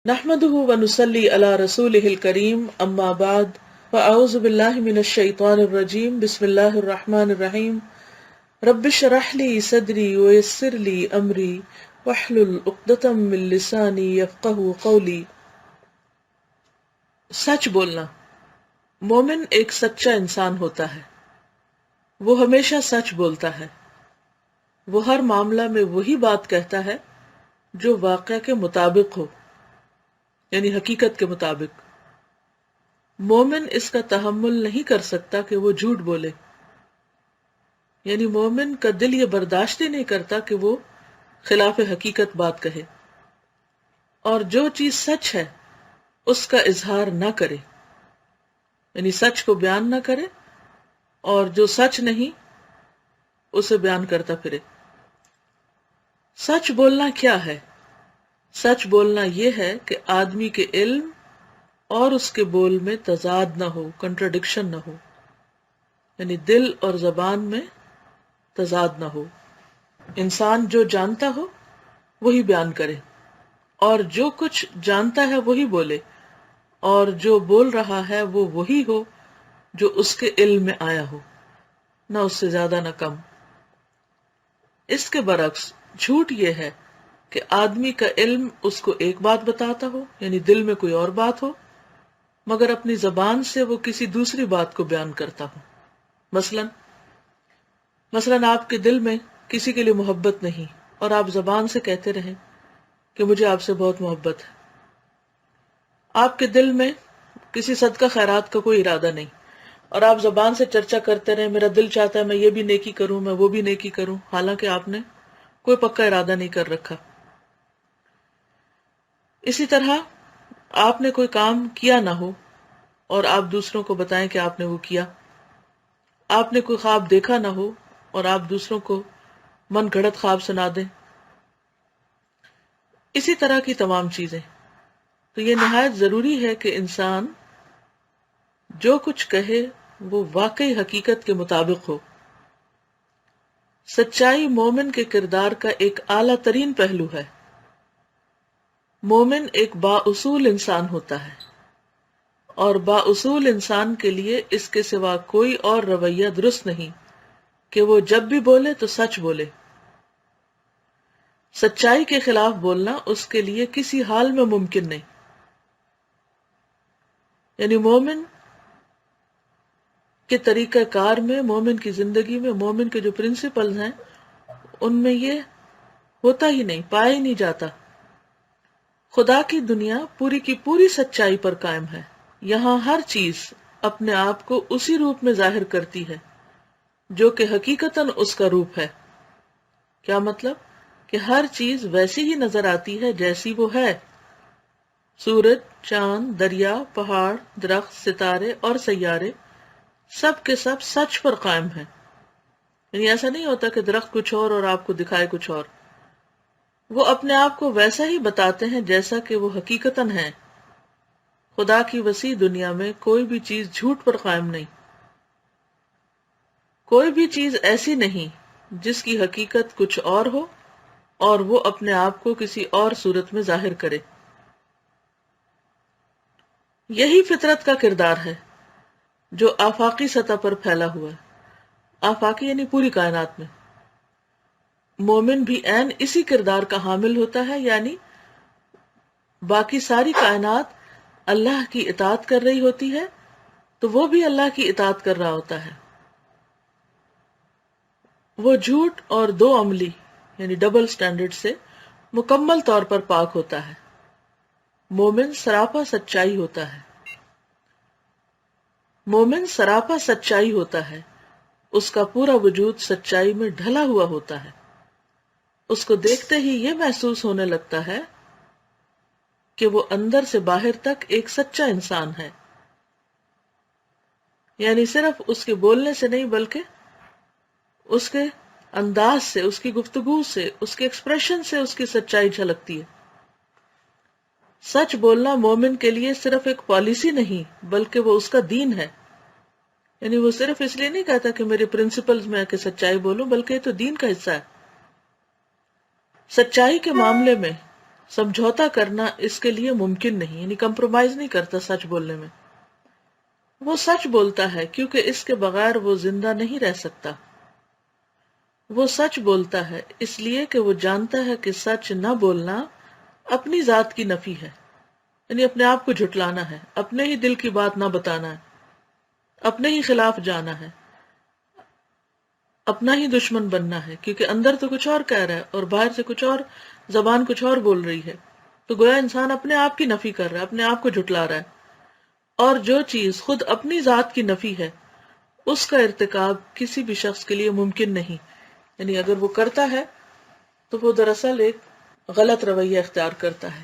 نحمده ونصلي على رسوله الكريم اما بعد فاعوذ بالله من الشيطان الرجيم بسم الله الرحمن الرحيم رب اشرح لي صدري ويسر لي امري واحلل عقدة من لساني يفقهوا قولي۔ سچ بولنا۔ مومن ایک سچا انسان ہوتا ہے، وہ ہمیشہ سچ بولتا ہے، وہ ہر معاملہ میں وہی بات کہتا ہے جو واقعہ کے مطابق ہو، یعنی حقیقت کے مطابق۔ مومن اس کا تحمل نہیں کر سکتا کہ وہ جھوٹ بولے، یعنی مومن کا دل یہ برداشت ہی نہیں کرتا کہ وہ خلاف حقیقت بات کہے، اور جو چیز سچ ہے اس کا اظہار نہ کرے، یعنی سچ کو بیان نہ کرے، اور جو سچ نہیں اسے بیان کرتا پھرے۔ سچ بولنا کیا ہے؟ سچ بولنا یہ ہے کہ آدمی کے علم اور اس کے بول میں تضاد نہ ہو، کنٹراڈکشن نہ ہو، یعنی دل اور زبان میں تضاد نہ ہو۔ انسان جو جانتا ہو وہی بیان کرے، اور جو کچھ جانتا ہے وہی بولے، اور جو بول رہا ہے وہ وہی ہو جو اس کے علم میں آیا ہو، نہ اس سے زیادہ نہ کم۔ اس کے برعکس جھوٹ یہ ہے کہ آدمی کا علم اس کو ایک بات بتاتا ہو، یعنی دل میں کوئی اور بات ہو، مگر اپنی زبان سے وہ کسی دوسری بات کو بیان کرتا ہو۔ مثلاً آپ کے دل میں کسی کے لیے محبت نہیں، اور آپ زبان سے کہتے رہیں کہ مجھے آپ سے بہت محبت ہے۔ آپ کے دل میں کسی صدقہ خیرات کا کوئی ارادہ نہیں، اور آپ زبان سے چرچا کرتے رہیں میرا دل چاہتا ہے میں یہ بھی نیکی کروں، میں وہ بھی نیکی کروں، حالانکہ آپ نے کوئی پکا ارادہ نہیں کر رکھا۔ اسی طرح آپ نے کوئی کام کیا نہ ہو اور آپ دوسروں کو بتائیں کہ آپ نے وہ کیا، آپ نے کوئی خواب دیکھا نہ ہو اور آپ دوسروں کو من گھڑت خواب سنا دیں، اسی طرح کی تمام چیزیں۔ تو یہ نہایت ضروری ہے کہ انسان جو کچھ کہے وہ واقعی حقیقت کے مطابق ہو۔ سچائی مومن کے کردار کا ایک اعلیٰ ترین پہلو ہے۔ مومن ایک بااصول انسان ہوتا ہے، اور بااصول انسان کے لیے اس کے سوا کوئی اور رویہ درست نہیں کہ وہ جب بھی بولے تو سچ بولے۔ سچائی کے خلاف بولنا اس کے لیے کسی حال میں ممکن نہیں۔ یعنی مومن کے طریقہ کار میں، مومن کی زندگی میں، مومن کے جو پرنسپلز ہیں ان میں یہ ہوتا ہی نہیں، پایا ہی نہیں جاتا۔ خدا کی دنیا پوری کی پوری سچائی پر قائم ہے، یہاں ہر چیز اپنے آپ کو اسی روپ میں ظاہر کرتی ہے جو کہ حقیقتاً اس کا روپ ہے۔ کیا مطلب؟ کہ ہر چیز ویسی ہی نظر آتی ہے جیسی وہ ہے۔ سورج، چاند، دریا، پہاڑ، درخت، ستارے اور سیارے سب کے سب سچ پر قائم ہیں۔ یعنی ایسا نہیں ہوتا کہ درخت کچھ اور آپ کو دکھائے کچھ اور، وہ اپنے آپ کو ویسا ہی بتاتے ہیں جیسا کہ وہ حقیقتاً ہیں۔ خدا کی وسیع دنیا میں کوئی بھی چیز جھوٹ پر قائم نہیں، کوئی بھی چیز ایسی نہیں جس کی حقیقت کچھ اور ہو اور وہ اپنے آپ کو کسی اور صورت میں ظاہر کرے۔ یہی فطرت کا کردار ہے جو آفاقی سطح پر پھیلا ہوا ہے۔ آفاقی یعنی پوری کائنات میں۔ مومن بھی عین اسی کردار کا حامل ہوتا ہے، یعنی باقی ساری کائنات اللہ کی اطاعت کر رہی ہوتی ہے تو وہ بھی اللہ کی اطاعت کر رہا ہوتا ہے۔ وہ جھوٹ اور دو عملی یعنی ڈبل سٹینڈرڈ سے مکمل طور پر پاک ہوتا ہے۔ مومن سراپا سچائی ہوتا ہے۔ مومن سراپا سچائی ہوتا ہے، اس کا پورا وجود سچائی میں ڈھلا ہوا ہوتا ہے۔ اس کو دیکھتے ہی یہ محسوس ہونے لگتا ہے کہ وہ اندر سے باہر تک ایک سچا انسان ہے، یعنی صرف اس کے بولنے سے نہیں بلکہ اس کے انداز سے، اس کی گفتگو سے، اس کے ایکسپریشن سے اس کی سچائی جھلکتی ہے۔ سچ بولنا مومن کے لیے صرف ایک پالیسی نہیں بلکہ وہ اس کا دین ہے۔ یعنی وہ صرف اس لیے نہیں کہتا کہ میرے پرنسپلز میں کہ سچائی بولوں، بلکہ یہ تو دین کا حصہ ہے۔ سچائی کے معاملے میں سمجھوتا کرنا اس کے لیے ممکن نہیں، یعنی کمپرومائز نہیں کرتا سچ بولنے میں. وہ سچ بولتا ہے کیونکہ اس کے بغیر وہ زندہ نہیں رہ سکتا. وہ سچ بولتا ہے اس لیے کہ وہ جانتا ہے کہ سچ نہ بولنا اپنی ذات کی نفی ہے، یعنی اپنے آپ کو جھٹلانا ہے، اپنے ہی دل کی بات نہ بتانا ہے، اپنے ہی خلاف جانا ہے، اپنا ہی دشمن بننا ہے، کیونکہ اندر تو کچھ اور کہہ رہا ہے اور باہر سے کچھ اور، زبان کچھ اور بول رہی ہے. تو گویا انسان اپنے آپ کی نفی کر رہا ہے، اپنے آپ کو جھٹلا رہا ہے. اور جو چیز خود اپنی ذات کی نفی ہے اس کا ارتکاب کسی بھی شخص کے لیے ممکن نہیں، یعنی اگر وہ کرتا ہے تو وہ دراصل ایک غلط رویہ اختیار کرتا ہے،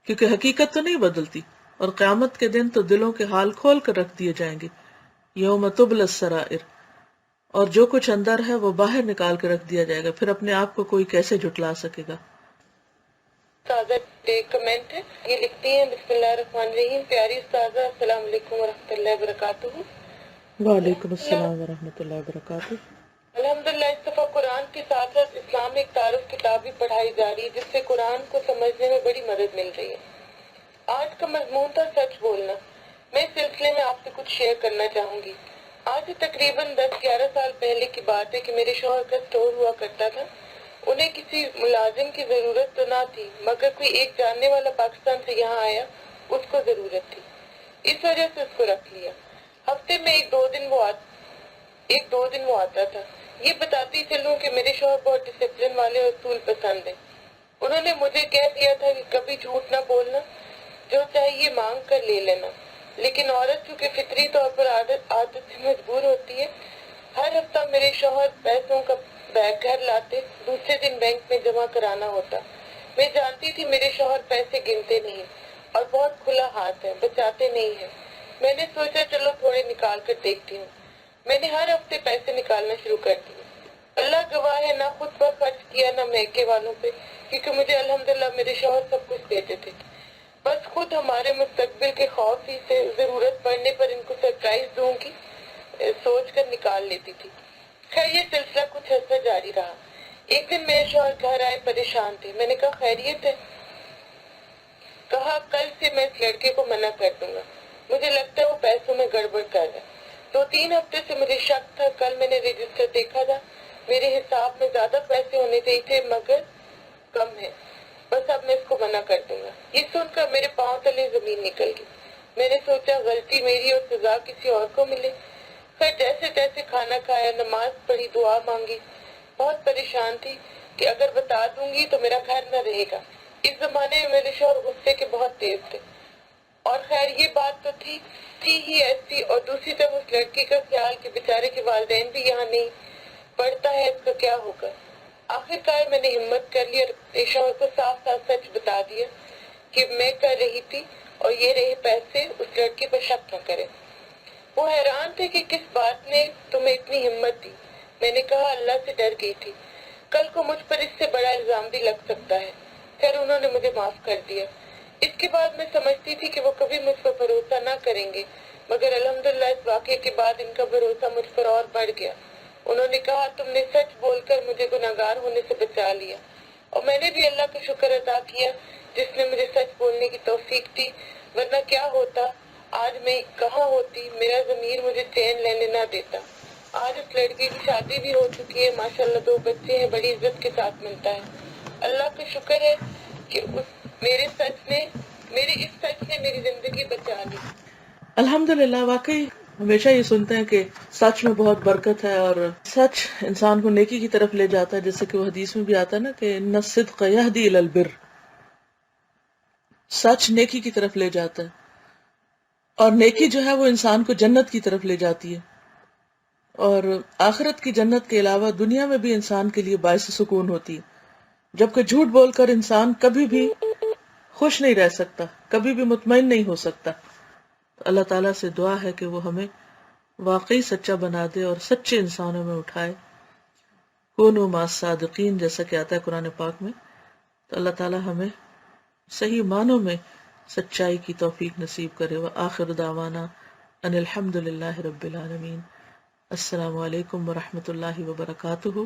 کیونکہ حقیقت تو نہیں بدلتی. اور قیامت کے دن تو دلوں کے حال کھول کر رکھ دیے جائیں گے، یوم تبلی السرائر، اور جو کچھ اندر ہے وہ باہر نکال کے رکھ دیا جائے گا. پھر اپنے آپ کو کوئی کیسے جھٹلا سکے گا. استاذہ ایک کمنٹ ہے، یہ لکھتی ہیں بسم اللہ الرحمن الرحیم. پیاری استاذہ السلام علیکم ورحمۃ اللہ وبرکاتہ. وعلیکم السلام ورحمۃ اللہ وبرکاتہ. الحمدللہ اس دفعہ قرآن کے ساتھ ساتھ اسلامک تعارف کتاب بھی پڑھائی جا رہی ہے جس سے قرآن کو سمجھنے میں بڑی مدد مل رہی ہے. آج کا مضمون تھا سچ بولنا. میں اس سلسلے میں آپ سے کچھ شیئر کرنا چاہوں گی. آج سے تقریباً 10-11 سال پہلے کی بات ہے کہ میرے شوہر کا اسٹور ہوا کرتا تھا. انہیں کسی ملازم کی ضرورت تو نہ تھی مگر کوئی ایک جاننے والا پاکستان سے یہاں آیا، اس کو ضرورت تھی، اس وجہ سے اس کو رکھ لیا. ہفتے میں ایک دو دن وہ آتا تھا. یہ بتاتی چلوں کہ میرے شوہر بہت ڈسپلن والے اور اصول پسند ہیں. انہوں نے مجھے کہہ دیا تھا کہ کبھی جھوٹ نہ بولنا، جو چاہیے مانگ کر لے لینا. لیکن عورت چونکہ فطری طور پر عادت سے مجبور ہوتی ہے، ہر ہفتہ میرے شوہر پیسوں کا بیگ گھر لاتے، دوسرے دن بینک میں جمع کرانا ہوتا. میں جانتی تھی میرے شوہر پیسے گنتے نہیں اور بہت کھلا ہاتھ ہے، بچاتے نہیں ہیں. میں نے سوچا چلو تھوڑے نکال کر دیکھتی ہوں. میں نے ہر ہفتے پیسے نکالنا شروع کر دیے. اللہ گواہ ہے، نہ خود پر خرچ کیا نہ میکے والوں پہ، کیونکہ مجھے الحمدللہ میرے شوہر سب کچھ دیتے تھے. بس خود ہمارے مستقبل کے خوف ہی سے ضرورت پڑنے پر ان کو سرپرائز دوں گی سوچ کر نکال لیتی تھی. خیر یہ سلسلہ کچھ عرصہ جاری رہا. ایک دن میرے شوہر گھر آئے، پریشان تھے. میں نے کہا خیریت ہے؟ کہا کل سے میں اس لڑکے کو منع کر دوں گا، مجھے لگتا ہے وہ پیسوں میں گڑبڑ کر رہا ہے. 2-3 ہفتے سے مجھے شک تھا. کل میں نے رجسٹر دیکھا تھا، میرے حساب میں زیادہ پیسے ہونے چاہیے تھے مگر کم ہے. بس اب میں اس کو منع کر دوں گا. یہ سن کر میرے پاؤں تلے زمین نکل گئی. میں نے سوچا غلطی میری اور سزا کسی اور کو ملے. پھر جیسے تیسے کھانا کھایا، نماز پڑھی، دعا مانگی. بہت پریشان تھی کہ اگر بتا دوں گی تو میرا گھر نہ رہے گا. اس زمانے میں میرے شوہر غصے کے بہت تیز تھے. اور خیر یہ بات تو تھی ہی ایسی، اور دوسری طرف اس لڑکی کا خیال کہ بیچارے کے والدین بھی یہاں نہیں، پڑھتا ہے، اس کا کیا ہوگا. آخرکار میں نے ہمت کر لی اور اپنے شوہر کو صاف صاف سچ بتا دیا کہ میں کر رہی تھی اور یہ رہے پیسے، اس لڑکی پر شک نہ کرے. وہ حیران تھے کہ کس بات نے تمہیں اتنی ہمت دی. میں نے کہا اللہ سے ڈر گئی تھی، کل کو مجھ پر اس سے بڑا الزام بھی لگ سکتا ہے. پھر انہوں نے مجھے معاف کر دیا. اس کے بعد میں سمجھتی تھی کہ وہ کبھی مجھ پر بھروسہ نہ کریں گے، مگر الحمدللہ اس واقعے کے بعد ان کا بھروسہ مجھ پر اور بڑھ گیا. انہوں نے کہا تم نے سچ بول کر مجھے گناہگار ہونے سے بچا لیا، اور میں نے بھی اللہ کا شکر ادا کیا جس نے مجھے سچ بولنے کی توفیق دی، ورنہ کیا ہوتا آج میں کہاں ہوتی، میرا ضمیر مجھے چین لینے نہ دیتا. آج اس لڑکی کی شادی بھی ہو چکی ہے، ماشاءاللہ 2 بچے ہیں، بڑی عزت کے ساتھ ملتا ہے. اللہ کا شکر ہے کہ میرے اس سچ نے میری زندگی بچا لی. الحمدللہ. واقعی ہمیشہ یہ سنتے ہیں کہ سچ میں بہت برکت ہے اور سچ انسان کو نیکی کی طرف لے جاتا ہے، جیسے کہ وہ حدیث میں بھی آتا ہے نا کہ ان الصدق یہدی الی البر، سچ نیکی کی طرف لے جاتا ہے، اور نیکی جو ہے وہ انسان کو جنت کی طرف لے جاتی ہے، اور آخرت کی جنت کے علاوہ دنیا میں بھی انسان کے لیے باعث سکون ہوتی ہے. جبکہ جھوٹ بول کر انسان کبھی بھی خوش نہیں رہ سکتا، کبھی بھی مطمئن نہیں ہو سکتا. اللہ تعالیٰ سے دعا ہے کہ وہ ہمیں واقعی سچا بنا دے اور سچے انسانوں میں اٹھائے. کونوا مع الصادقین جیسا کہ آتا ہے قرآن پاک میں. تو اللہ تعالیٰ ہمیں صحیح معنوں میں سچائی کی توفیق نصیب کرے. وآخر دعوانا ان الحمد للہ رب العالمین. السلام علیکم ورحمۃ اللہ وبرکاتہ.